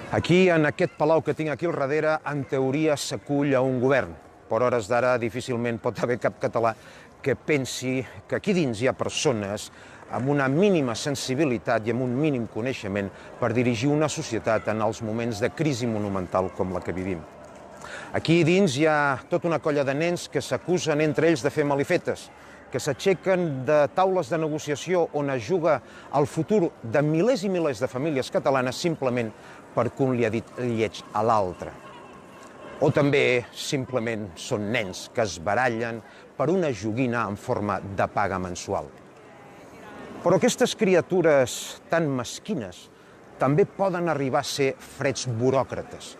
Aquí, en aquest palau que tinc aquí al darrere, en teoria s'acull a un govern. Per hores d'ara difícilment pot haver cap català que pensi que aquí dins hi ha persones amb una mínima sensibilitat i amb un mínim coneixement per dirigir una societat en els moments de crisi monumental com la que vivim. Aquí dins hi ha tota una colla de nens que s'acusen entre ells de fer malifetes, que s'aixequen de taules de negociació on es juga el futur de milers i milers de famílies catalanes simplement perquè un li ha dit lleig a l'altre. O també simplement són nens que es barallen per una joguina en forma de paga mensual. Però aquestes criatures tan mesquines també poden arribar a ser freds buròcrates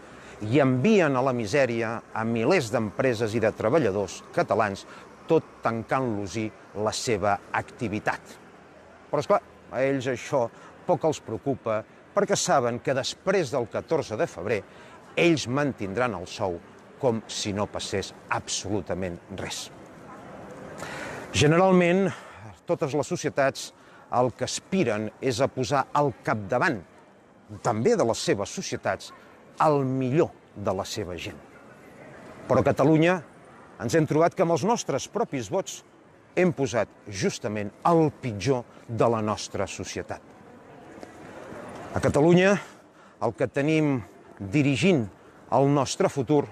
i envien a la misèria a milers d'empreses i de treballadors catalans, tot tancant-los-hi la seva activitat. Però, esclar, a ells això poc els preocupa perquè saben que després del 14 de febrer ells mantindran el sou com si no passés absolutament res. Generalment, totes les societats el que aspiren és a posar al capdavant, també de les seves societats, el millor de la seva gent. Però a Catalunya ens hem trobat que amb els nostres propis vots hem posat justament el pitjor de la nostra societat. A Catalunya el que tenim dirigint el nostre futur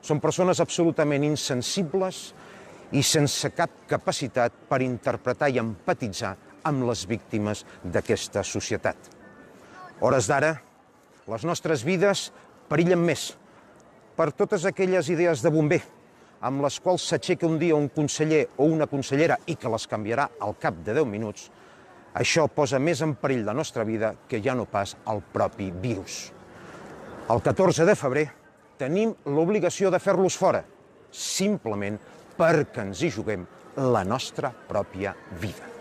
són persones absolutament insensibles i sense cap capacitat per interpretar i empatitzar amb les víctimes d'aquesta societat. A hores d'ara, les nostres vides perillen més per totes aquelles idees de bomber amb les quals s'aixeca un dia un conseller o una consellera i que les canviarà al cap de 10 minuts, això posa més en perill la nostra vida que ja no pas el propi virus. El 14 de febrer tenim l'obligació de fer-los fora, simplement perquè ens hi juguem la nostra pròpia vida.